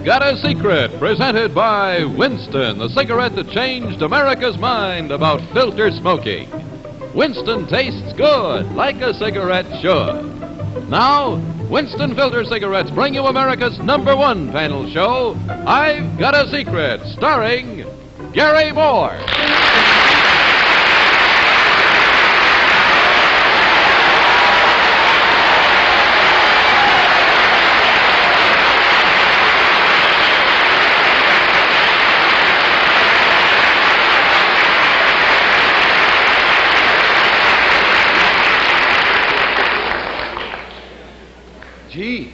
Got a Secret, presented by Winston, the cigarette that changed America's mind about filter smoking. Winston tastes good, like a cigarette should. Now, Winston Filter Cigarettes bring you America's #1 panel show, I've Got a Secret, starring Gary Moore. Gee,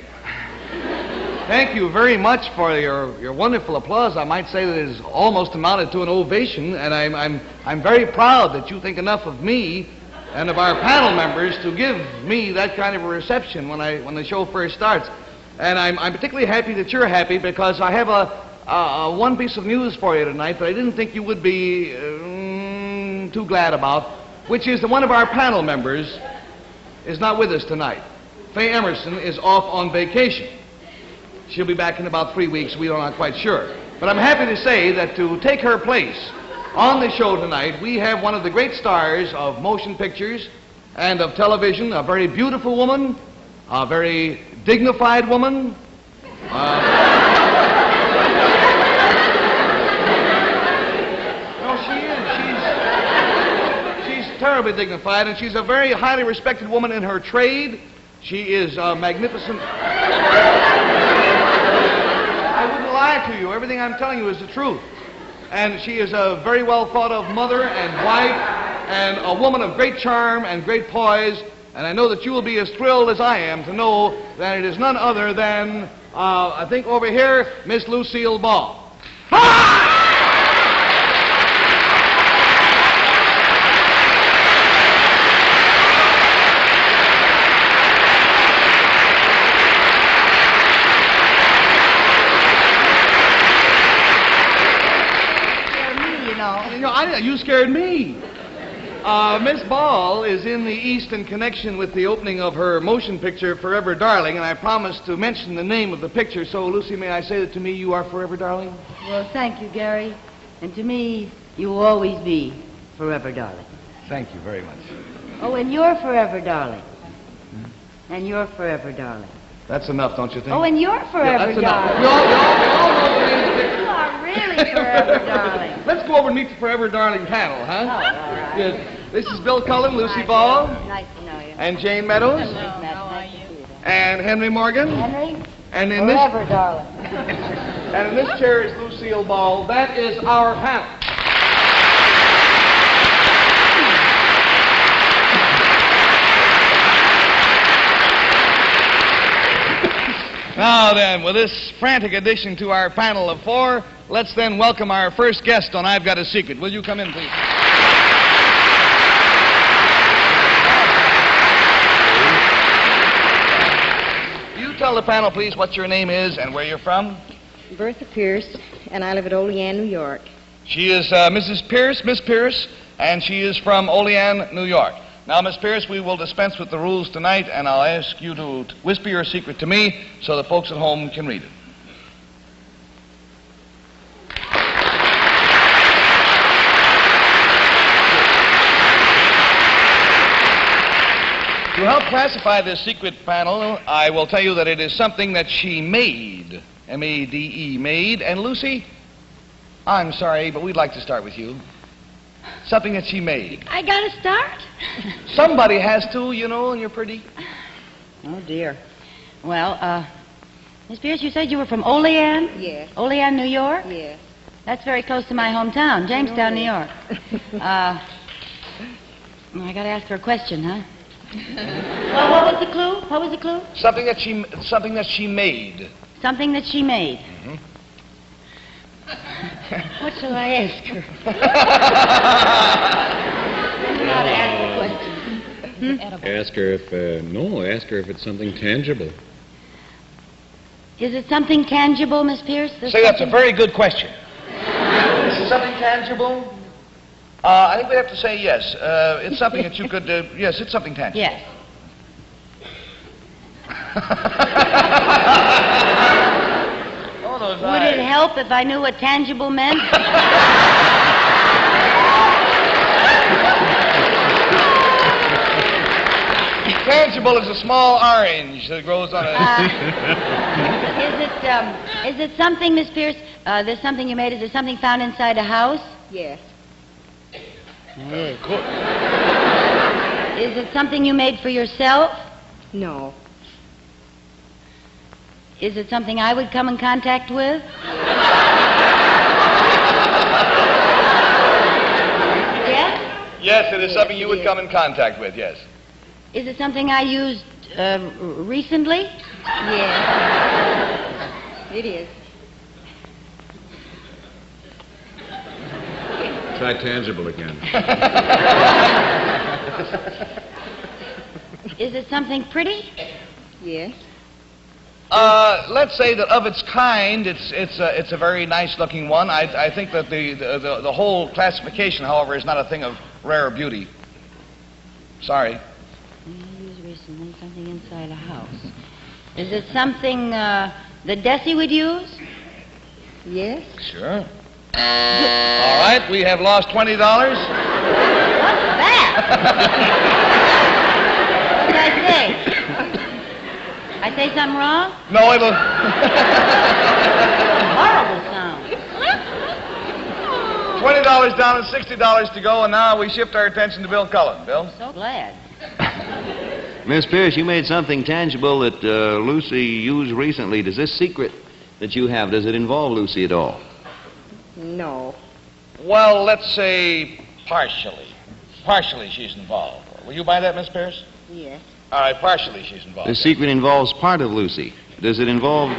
thank you very much for your wonderful applause. I might say that it has almost amounted to an ovation, and I'm very proud that you think enough of me and of our panel members to give me that kind of a reception when the show first starts. And I'm particularly happy that you're happy, because I have a one piece of news for you tonight that I didn't think you would be too glad about, which is that one of our panel members is not with us tonight. Faye Emerson is off on vacation. She'll be back in about 3 weeks. We are not quite sure. But I'm happy to say that to take her place on the show tonight, we have one of the great stars of motion pictures and of television, a very beautiful woman, a very dignified woman. No, she is. She's terribly dignified, and she's a very highly respected woman in her trade. She is magnificent. I wouldn't lie to you. Everything I'm telling you is the truth. And she is a very well thought of mother and wife and a woman of great charm and great poise. And I know that you will be as thrilled as I am to know that it is none other than, I think over here, Miss Lucille Ball. You scared me. Miss Ball is in the East in connection with the opening of her motion picture, Forever Darling, and I promised to mention the name of the picture. So, Lucy, may I say that to me you are Forever Darling? Well, thank you, Gary. And to me, you will always be Forever Darling. Thank you very much. Oh, and you're Forever Darling. And you're Forever Darling. That's enough, don't you think? Oh, and you're Forever that's Darling. Enough. We all know the name of the picture. You are really Forever Darling. Let's go over and meet the Forever Darling panel, huh? Oh, all right. Good. This is Bill Cullen, Lucy Ball. Nice to know you. And Jane Meadows. Hello. How are you? And Henry Morgan. Henry? And in Forever Darling. And in this chair is Lucille Ball. That is our panel. Now then, with this frantic addition to our panel of 4, let's then welcome our first guest on I've Got a Secret. Will you come in, please? You tell the panel, please, what your name is and where you're from. Bertha Pierce, and I live at Olean, New York. She is Mrs. Pierce, Miss Pierce, and she is from Olean, New York. Now, Miss Pierce, we will dispense with the rules tonight, and I'll ask you to whisper your secret to me so the folks at home can read it. To help classify this secret panel, I will tell you that it is something that she made, M-A-D-E, made. And Lucy, I'm sorry, but we'd like to start with you. Something that she made. I gotta start? Somebody has to, you know, and you're pretty. Oh, dear. Well, Miss Pierce, you said you were from Olean? Yes. Olean, New York? Yes. That's very close to my hometown, Jamestown, New York. I gotta ask her a question, huh? Well, what was the clue? What was the clue? Something that she made. Something that she made. Mm-hmm. What shall I ask her? How to ask the question. Ask her if it's something tangible. Is it something tangible, Miss Pierce? Say, that's a very good question. Is it something tangible? I think we have to say yes. It's something that you could, yes, it's something tangible. Yes. Oh, those eyes. help if I knew what tangible meant? Tangible is a small orange that grows on a... Is it something, Miss Pierce, there's something you made, is it something found inside a house? Yes. Is it something you made for yourself? No. Is it something I would come in contact with? Yes? Yes, it is something you would come in contact with, yes. Is it something I used recently? Yes. It is. Try tangible again. Is it something pretty? Yes. Let's say that of its kind, it's a very nice-looking one. I think that the whole classification, however, is not a thing of rare beauty. Sorry. Used recently, something inside a house. Is it something that Desi would use? Yes. Sure. All right, we have lost $20. What's that? What did I say? I say something wrong? No, it'll... Horrible sound. $20 down and $60 to go, and now we shift our attention to Bill Cullen. Bill? So glad. Miss Pierce, you made something tangible that Lucy used recently. Does this secret that you have, does it involve Lucy at all? No. Well, let's say partially. Partially she's involved. Will you buy that, Miss Pierce? Yes. All right, partially she's involved. The secret involves part of Lucy. Does it involve...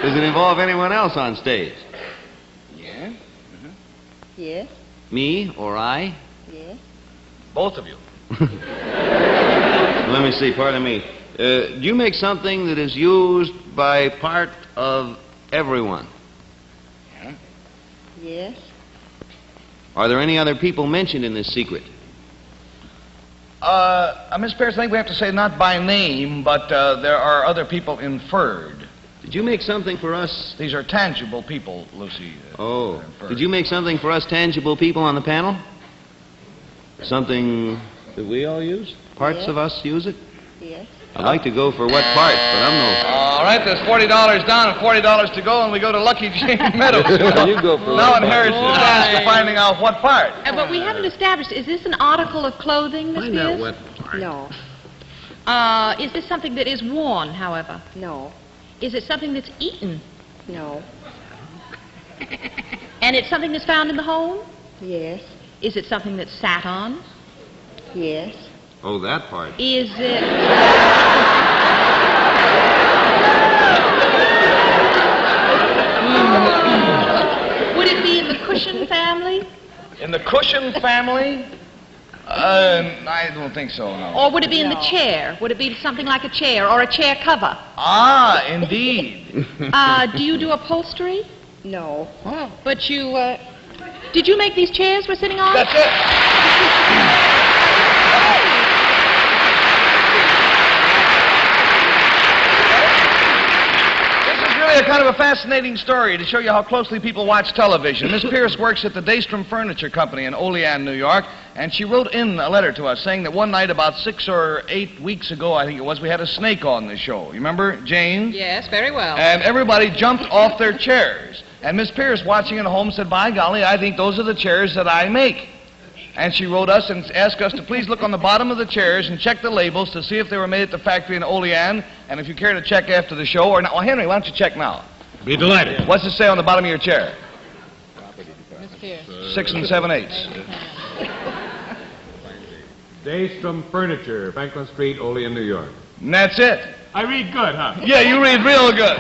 Does it involve anyone else on stage? Yeah? Mm-hmm. Yes. Me or I? Yes. Both of you. Let me see, pardon me. Do you make something that is used by part of everyone? Yeah? Yes. Are there any other people mentioned in this secret? Miss Pierce, I think we have to say not by name, but there are other people inferred. Did you make something for us? These are tangible people, Lucy. Did you make something for us tangible people on the panel? Something that we all use? Parts Yes. of us use it? Yes. I'd like to go for what part, but I'm no... All right, there's $40 down and $40 to go, and we go to Lucky Jane Meadows. You go for Now what inherits the task of finding out what part. But we haven't established, is this an article of clothing, Miss Find out Pierce? what part. No. Is this something that is worn, however? No. Is it something that's eaten? No. And it's something that's found in the home? Yes. Is it something that's sat on? Yes. Oh, that part. Is it... Would it be in the cushion family? In the cushion family? I don't think so, no. Or would it be in the chair? Would it be something like a chair or a chair cover? Ah, indeed. Do you do upholstery? No. But you, did you make these chairs we're sitting on? That's it. A kind of a fascinating story to show you how closely people watch television. Miss Pierce works at the Daystrom Furniture Company in Olean, New York, and she wrote in a letter to us saying that one night about 6 or 8 weeks ago, I think it was, we had a snake on the show. You remember, Jane? Yes, very well. And everybody jumped off their chairs. And Miss Pierce, watching at home, said, by golly, I think those are the chairs that I make. And she wrote us and asked us to please look on the bottom of the chairs and check the labels to see if they were made at the factory in Olean, and if you care to check after the show, or not. Well, Henry, why don't you check now? Be delighted. What's it say on the bottom of your chair? Miss Pierce. 6 7/8. Daystrom Furniture, Franklin Street, Olean, New York. And that's it. I read good, huh? Yeah, you read real good.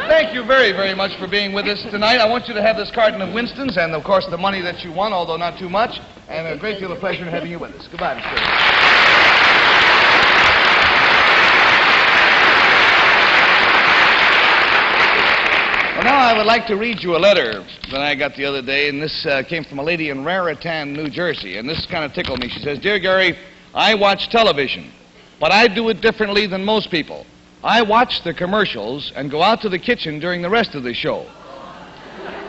Thank you very, very much for being with us tonight. I want you to have this carton of Winston's and, of course, the money that you won, although not too much, and a great deal of pleasure in having you with us. Goodbye, Miss Pierce. Well, now I would like to read you a letter that I got the other day, and this came from a lady in Raritan, New Jersey, and this kind of tickled me. She says, Dear Gary, I watch television, but I do it differently than most people. I watch the commercials and go out to the kitchen during the rest of the show.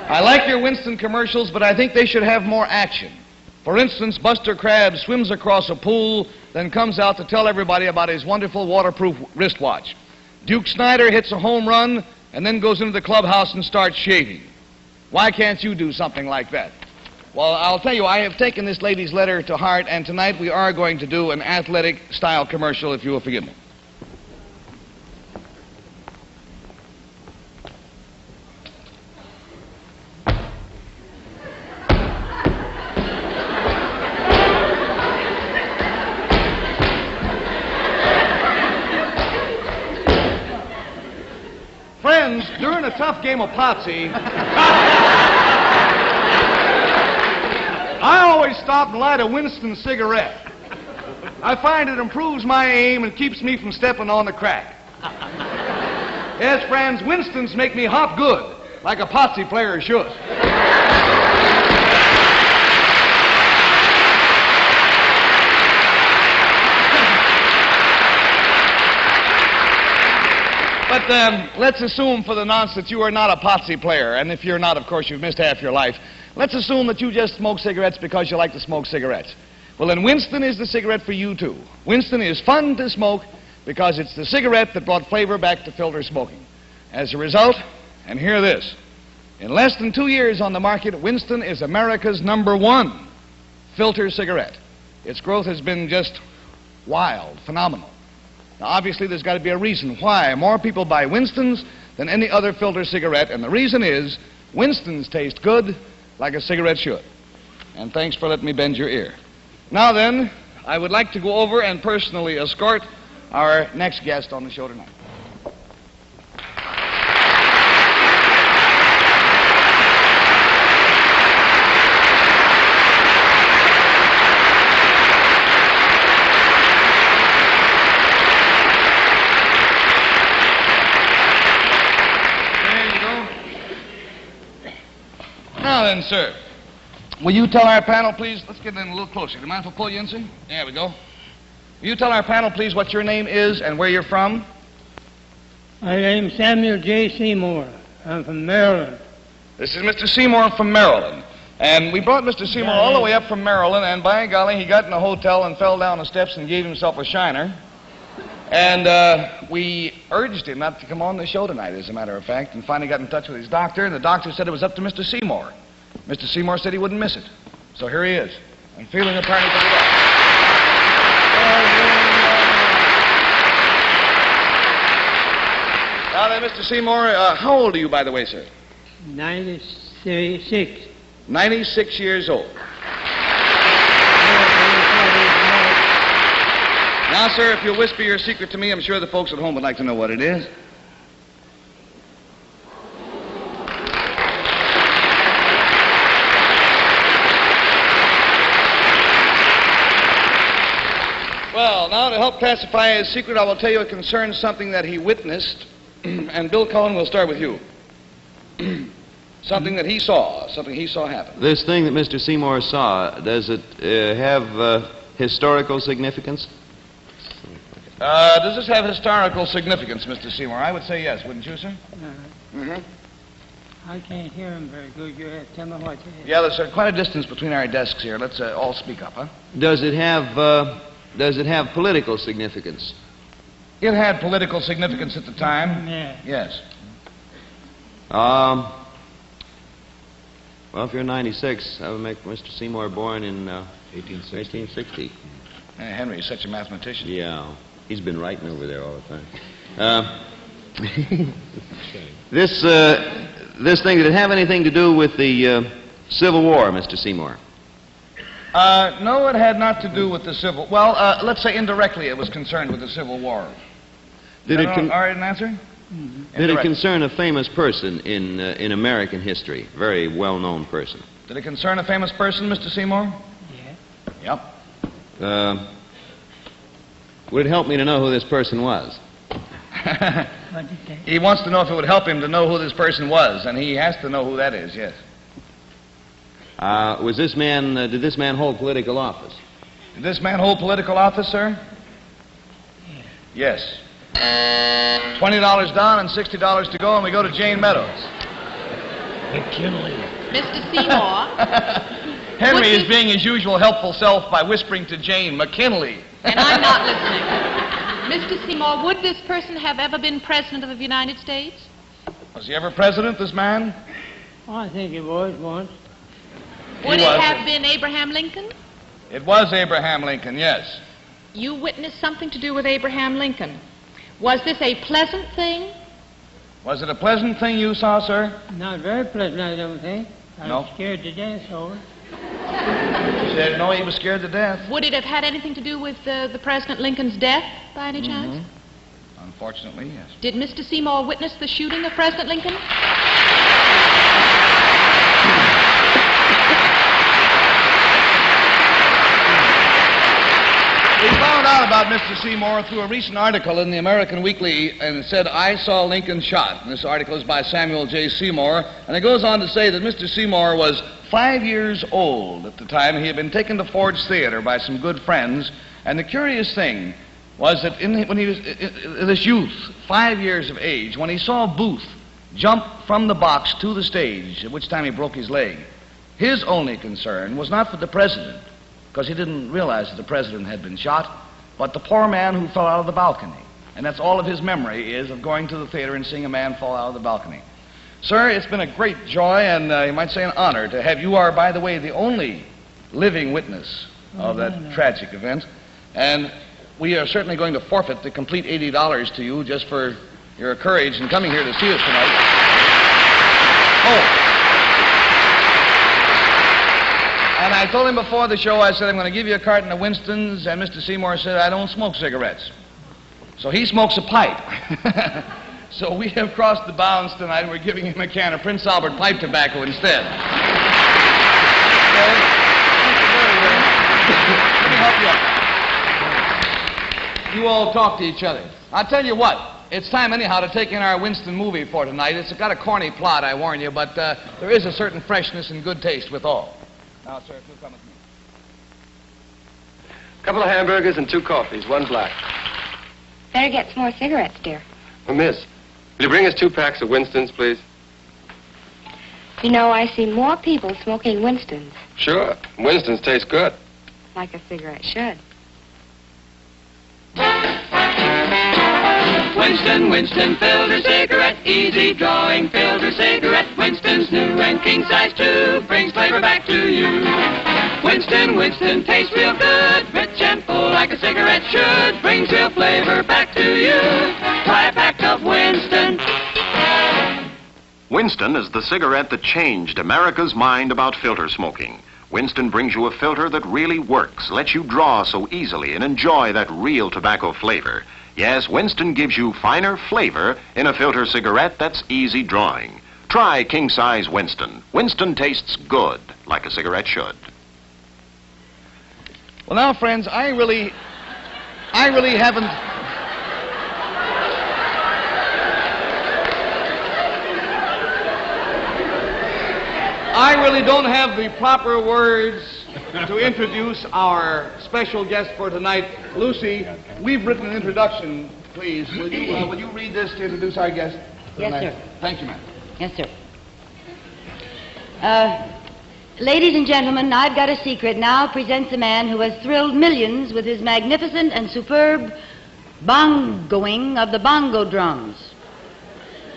I like your Winston commercials, but I think they should have more action. For instance, Buster Crabbe swims across a pool, then comes out to tell everybody about his wonderful waterproof wristwatch. Duke Snyder hits a home run and then goes into the clubhouse and starts shaving. Why can't you do something like that? Well, I'll tell you, I have taken this lady's letter to heart, and tonight we are going to do an athletic-style commercial, if you will forgive me. Friends, during a tough game of Potsy, I always stop and light a Winston cigarette. I find it improves my aim and keeps me from stepping on the crack. Yes, friends, Winstons make me hop good, like a Potsy player should. But let's assume for the nonce that you are not a Potsy player, and if you're not, of course, you've missed half your life. Let's assume that you just smoke cigarettes because you like to smoke cigarettes. Well, then Winston is the cigarette for you, too. Winston is fun to smoke because it's the cigarette that brought flavor back to filter smoking. As a result, and hear this, in less than 2 years on the market, Winston is America's #1 filter cigarette. Its growth has been just wild, phenomenal. Now, obviously, there's got to be a reason why more people buy Winstons than any other filter cigarette, and the reason is Winstons taste good like a cigarette should. And thanks for letting me bend your ear. Now then, I would like to go over and personally escort our next guest on the show tonight. Now then, sir, will you tell our panel, please? Let's get in a little closer. Do you mind if I pull you in, sir? There we go. Will you tell our panel, please, what your name is and where you're from? My name's Samuel J. Seymour. I'm from Maryland. This is Mr. Seymour from Maryland. And we brought Mr. Seymour all the way up from Maryland, and by golly, he got in a hotel and fell down the steps and gave himself a shiner. And we urged him not to come on the show tonight, as a matter of fact, and finally got in touch with his doctor, and the doctor said it was up to Mr. Seymour. Mr. Seymour said he wouldn't miss it. So here he is. I'm feeling apparently pretty well. Now then, Mr. Seymour, how old are you, by the way, sir? 96. 96 years old. Now, sir, if you'll whisper your secret to me, I'm sure the folks at home would like to know what it is. Well, now to help classify his secret, I will tell you it concerns something that he witnessed. And Bill Cullen, we'll start with you. Something that he saw happen. This thing that Mr. Seymour saw, does it have historical significance? Does this have historical significance, Mr. Seymour? I would say yes, wouldn't you, sir? I can't hear him very good. You have to tell me what it is. Yeah, there's quite a distance between our desks here. Let's all speak up, huh? Does it have political significance? It had political significance at the time. Yeah. Yes. Well, if you're 96, that would make Mr. Seymour born in 1860. Henry's such a mathematician. Yeah. He's been writing over there all the time. This thing, did it have anything to do with the Civil War, Mr. Seymour? No, it had not to do with the Civil... Well, let's say indirectly it was concerned with the Civil War. Did it all right, an answer? Mm-hmm. Did it concern a famous person in American history? Very well-known person. Did it concern a famous person, Mr. Seymour? Yeah. Yep. Would it help me to know who this person was? What did you say? He wants to know if it would help him to know who this person was, and he has to know who that is, yes. Did this man hold political office? Did this man hold political office, sir? Yeah. Yes. $20 down and $60 to go, and we go to Jane Meadows. McKinley. Mr. Seymour, Henry is being his usual helpful self by whispering to Jane, McKinley. and I'm not listening. Mr. Seymour, would this person have ever been President of the United States? Was he ever president, this man? Oh, I think he was once. Would He it was. have been Abraham Lincoln? It was Abraham Lincoln, yes. You witnessed something to do with Abraham Lincoln. Was this a pleasant thing? Was it a pleasant thing you saw, sir? Not very pleasant, I don't think. I No. was scared to death over it. He said, no, he was scared to death. Would it have had anything to do with the President Lincoln's death, by any chance? Unfortunately, yes. Did Mr. Seymour witness the shooting of President Lincoln? We found out about Mr. Seymour through a recent article in the American Weekly, and it said, I saw Lincoln shot. And this article is by Samuel J. Seymour, and it goes on to say that Mr. Seymour was 5 years old at the time. He had been taken to Ford's Theater by some good friends, and the curious thing was that when he was this youth, 5 years of age, when he saw Booth jump from the box to the stage, at which time he broke his leg, his only concern was not for the president, because he didn't realize that the president had been shot, but the poor man who fell out of the balcony. And that's all of his memory is of going to the theater and seeing a man fall out of the balcony. Sir, it's been a great joy and you might say an honor to have you are, by the way, the only living witness of that tragic event. And we are certainly going to forfeit the complete $80 to you just for your courage in coming here to see us tonight. Oh. And I told him before the show, I said, I'm going to give you a carton of Winston's, and Mr. Seymour said, I don't smoke cigarettes. So he smokes a pipe. So we have crossed the bounds tonight, and we're giving him a can of Prince Albert pipe tobacco instead. Okay? Let me help you out. You all talk to each other. I'll tell you what, it's time anyhow to take in our Winston movie for tonight. It's got a corny plot, I warn you, but there is a certain freshness and good taste with all. Now, sir, if you'll come with me. Couple of hamburgers and 2 coffees, 1 black. Better get some more cigarettes, dear. Oh, miss, will you bring us 2 packs of Winston's, please? You know, I see more people smoking Winston's, Sure. Winston's taste good. like a cigarette should. Winston, filter cigarette, easy drawing filter cigarette. Winston's new and king size too, brings flavor back to you. Winston, tastes real good, rich and full like a cigarette should, brings real flavor back to you. Try a pack of Winston. Winston is the cigarette that changed America's mind about filter smoking. Winston brings you a filter that really works, lets you draw so easily and enjoy that real tobacco flavor. Yes, Winston gives you finer flavor in a filter cigarette that's easy drawing. Try king-size Winston. Winston tastes good, like a cigarette should. Well, now, friends, I really haven't... I really don't have the proper words to introduce our special guest for tonight. Lucy, we've written an introduction, please. Will you read this to introduce our guest? Yes, tonight? sir. Thank you, ma'am. Yes, sir. Ladies and gentlemen, I've Got a Secret now presents a man who has thrilled millions with his magnificent and superb bongoing of the bongo drums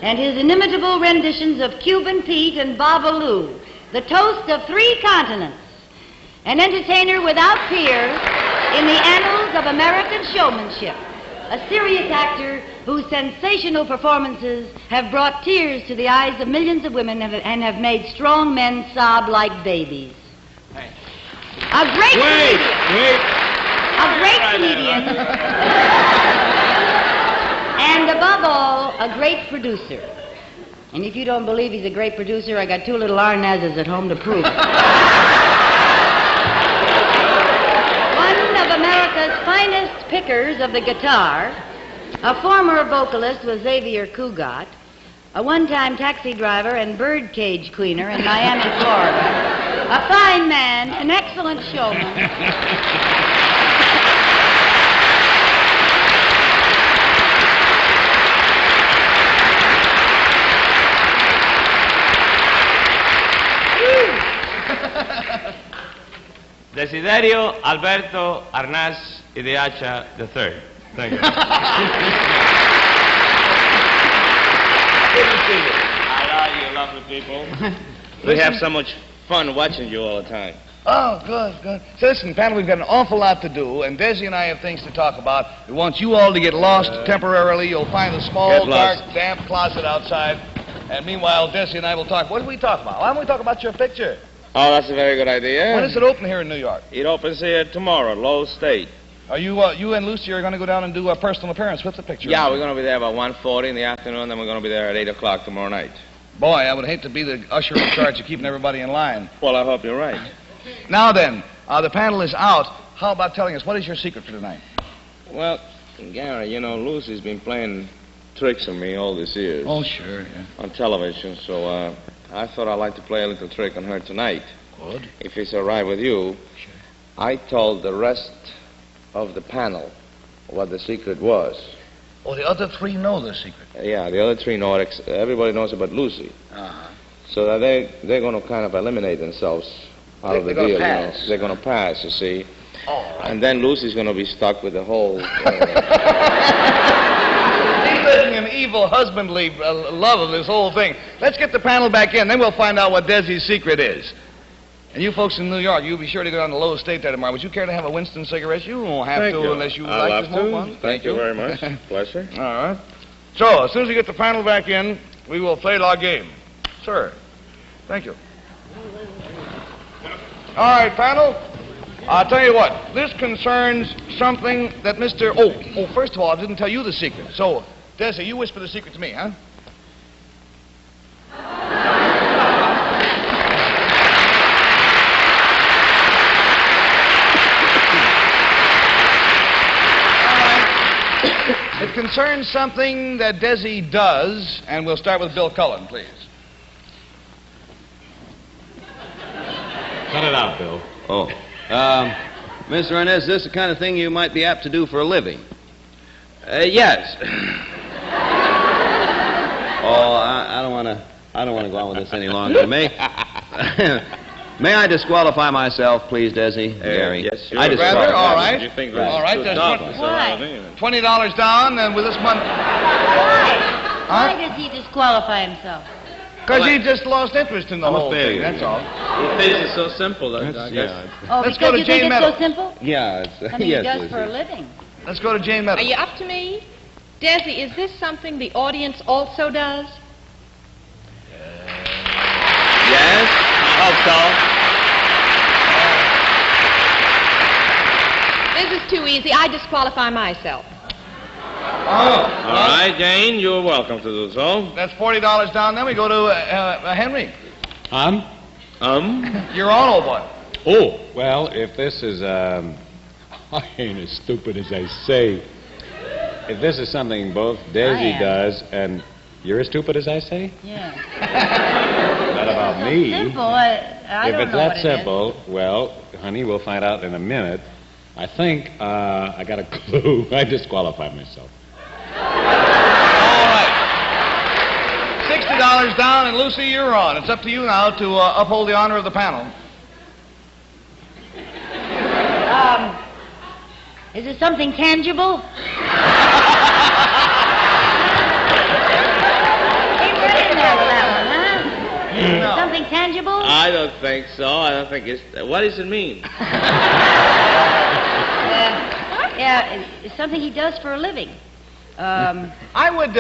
and his inimitable renditions of Cuban Pete and Babalu, the toast of 3 continents, an entertainer without peers in the annals of American showmanship, a serious actor whose sensational performances have brought tears to the eyes of millions of women and have made strong men sob like babies. A great comedian, and above all, a great producer. And if you don't believe he's a great producer, I got 2 little Arnazes at home to prove it. One of America's finest pickers of the guitar, a former vocalist with Xavier Cugat, a one-time taxi driver and birdcage cleaner in Miami, Florida, a fine man, an excellent showman. Desiderio Alberto Arnaz Ideacha III. Thank you. Good to see you. I love you, lovely people. We have so much fun watching you all the time. Oh, good. So listen, panel, we've got an awful lot to do, and Desi and I have things to talk about. We want you all to get lost temporarily. You'll find a small, dark, damp closet outside. And meanwhile, Desi and I will talk. What do we talk about? Why don't we talk about your picture? Oh, that's a very good idea. When does it open here in New York? It opens here tomorrow, Lowell State. Are you and Lucy are going to go down and do a personal appearance with the picture? Yeah, we're going to be there about 1:40 in the afternoon, then we're going to be there at 8 o'clock tomorrow night. Boy, I would hate to be the usher in charge of keeping everybody in line. Well, I hope you're right. Now then, the panel is out. How about telling us, what is your secret for tonight? Well, Gary, you know, Lucy's been playing tricks on me all these years. Oh, sure, yeah. On television, so I thought I'd like to play a little trick on her tonight. Good. If it's all right with you. Sure. I told the rest of the panel what the secret was. Oh, the other three know the secret. Yeah, the other three know it. Everybody knows about Lucy. Uh-huh. So that they're going to kind of eliminate themselves out of the deal. You know. They're going to pass, you see. Oh, right. And then Lucy's going to be stuck with the whole... He's living an evil husbandly love of this whole thing. Let's get the panel back in, then we'll find out what Desi's secret is. And you folks in New York, you'll be sure to go down to Lowell State there tomorrow. Would you care to have a Winston cigarette? You won't have to unless you like to smoke one. Thank you very much. Pleasure. All right. So, as soon as we get the panel back in, we will play our game. Sir. Thank you. All right, panel. I'll tell you what. This concerns something that Mr. Oh, first of all, I didn't tell you the secret. So, Desi, you whisper the secret to me, huh? It concerns something that Desi does, and we'll start with Bill Cullen, please. Cut it out, Bill. Oh. Mr. Arnaz, is this the kind of thing you might be apt to do for a living? Yes. Oh, I don't want to go on with this any longer. May I disqualify myself, please, Desi? Gary? Yes, sure. I disqualify Rather, all right. You think All right, there's $20 down, and with this money... Why does he disqualify himself? Because he just lost interest in the whole thing, that's all. He thinks it's so simple, I guess. Oh, Let's because go to you Jane think Meadows. it's so simple? Yeah, I mean, yes, he does Lucy. for a living. Let's go to Jane Meadows. Are you up to me? Desi, is this something the audience also does? Yes, I hope This is too easy. I disqualify myself. Oh, All right, Jane, you're welcome to do so. that's $40 down. Then we go to Henry. You're on, old boy. Oh, well, if this is, I ain't as stupid as I say. If this is something both I Desi am. does and you're as stupid as I say? Yeah. Not about me. Simple. I If don't it's know that what it is. simple, well, honey, we'll find out in a minute. I think I got a clue. I disqualify myself. All right. $60 down, and Lucy, you're on. It's up to you now to uphold the honor of the panel. Is it something tangible? Ain't right in there with that one, huh? No. Something tangible? I don't think so. I don't think it's... What does it mean? Yeah, it's something he does for a living. I would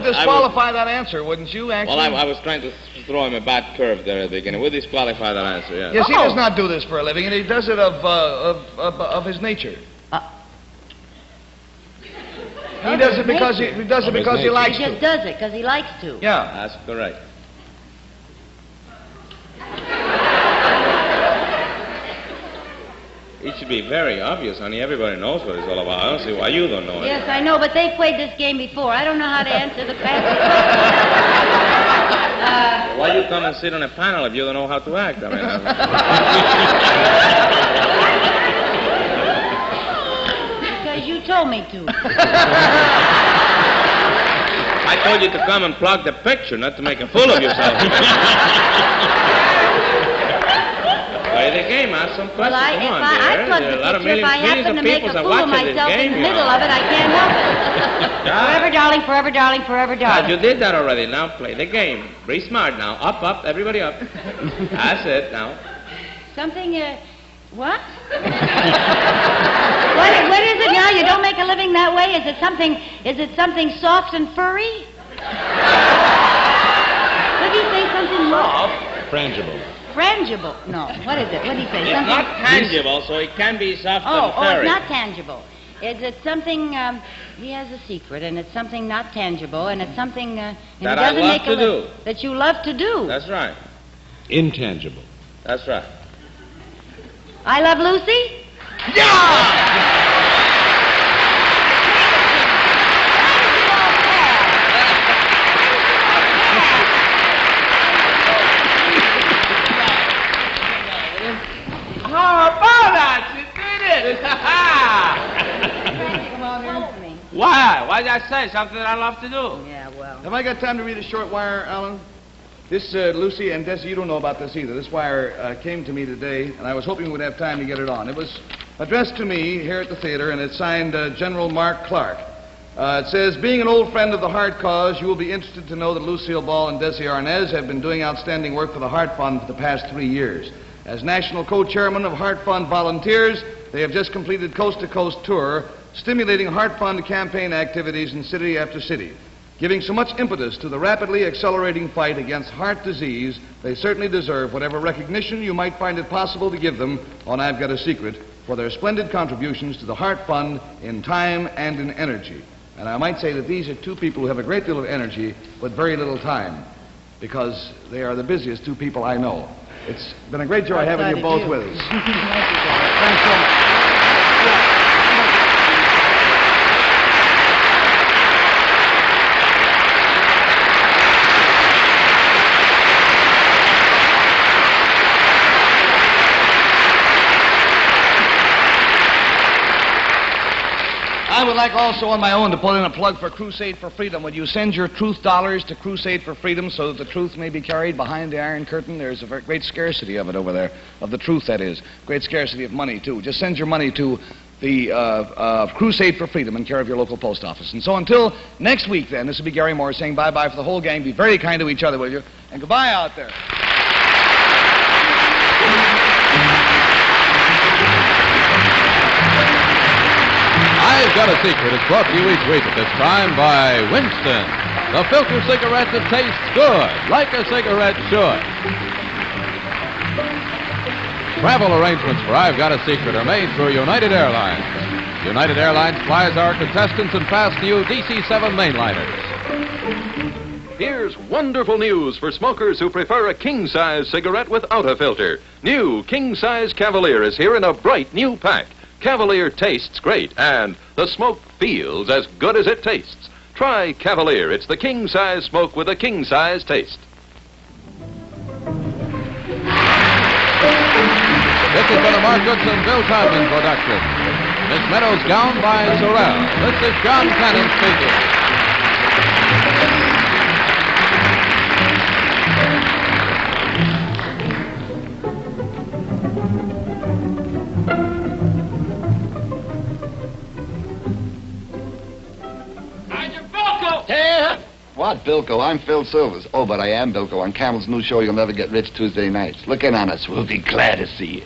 disqualify that answer, wouldn't you, actually? Well, I was trying to throw him a bad curve there at the beginning. We'll disqualify that answer, yes. Yes, he does not do this for a living, and he does it of his nature. He does it because he likes He to. just does it because he likes to. Yeah. That's correct. It should be very obvious, honey. Everybody knows what it's all about. I don't see why you don't know it. Yes, I know, but they've played this game before. I don't know how to answer the question. Why you come and sit on a panel if you don't know how to act? I mean, because you told me to. I told you to come and plug the picture, not to make a fool of yourself. Well, play the game. Ask some questions. Well, Come on, I dear. plug There are the a lot of picture. If I millions happen to of make a people fool of watching this myself in game, the you middle know. of it, I can't help it. Forever, darling, forever, darling, forever, You darling. did that already. Now play the game. Be smart now. Up, up, everybody up. That's it now. Something, what? What is it now? You don't make a living that way? Is it something soft and furry? What do you say, something soft? Frangible. Frangible. No, what is it? What do you say? It's Something... not tangible, so it can be soft and Oh, furry. it's not tangible. Is it something, he has a secret, and it's something not tangible, and it's something, and That it I doesn't love make to do. That you love to do. That's right. Intangible. That's right. I Love Lucy? How about that? You did it! Come on, answer me. Why? Why did I say something that I love to do? Yeah, well. Have I got time to read a short wire, Alan? This, Lucy and Desi, you don't know about this either. This wire came to me today, and I was hoping we'd have time to get it on. It was addressed to me here at the theater, and it's signed General Mark Clark. It says, being an old friend of the Heart Cause, you will be interested to know that Lucille Ball and Desi Arnaz have been doing outstanding work for the Heart Fund for the past 3 years. As national co-chairman of Heart Fund Volunteers, they have just completed coast-to-coast tour, stimulating Heart Fund campaign activities in city after city. Giving so much impetus to the rapidly accelerating fight against heart disease, they certainly deserve whatever recognition you might find it possible to give them on I've Got a Secret for their splendid contributions to the Heart Fund in time and in energy. And I might say that these are two people who have a great deal of energy but very little time, because they are the busiest two people I know. It's been a great joy having you both with us. Thanks so much. I would like also on my own to put in a plug for Crusade for Freedom. Would you send your truth dollars to Crusade for Freedom so that the truth may be carried behind the Iron Curtain? There's a very great scarcity of it over there, of the truth, that is. Great scarcity of money, too. Just send your money to the Crusade for Freedom in care of your local post office. And so until next week, then, this will be Gary Moore saying bye-bye for the whole gang. Be very kind to each other, will you? And goodbye out there. I've Got a Secret is brought to you each week at this time by Winston, the filter cigarette that tastes good, like a cigarette should. Travel arrangements for I've Got a Secret are made through United Airlines. United Airlines flies our contestants in fast new DC-7 mainliners. Here's wonderful news for smokers who prefer a king-size cigarette without a filter. New king-size Cavalier is here in a bright new pack. Cavalier tastes great, and the smoke feels as good as it tastes. Try Cavalier. It's the king-size smoke with a king-size taste. This has been a Mark Goodson, Bill Todman production. Miss Meadows' gown by Sorrell. This is John Cannon speaking. What, Bilko? I'm Phil Silvers. Oh, but I am Bilko on Camel's new show, You'll Never Get Rich, Tuesday nights. Look in on us. We'll be glad to see you.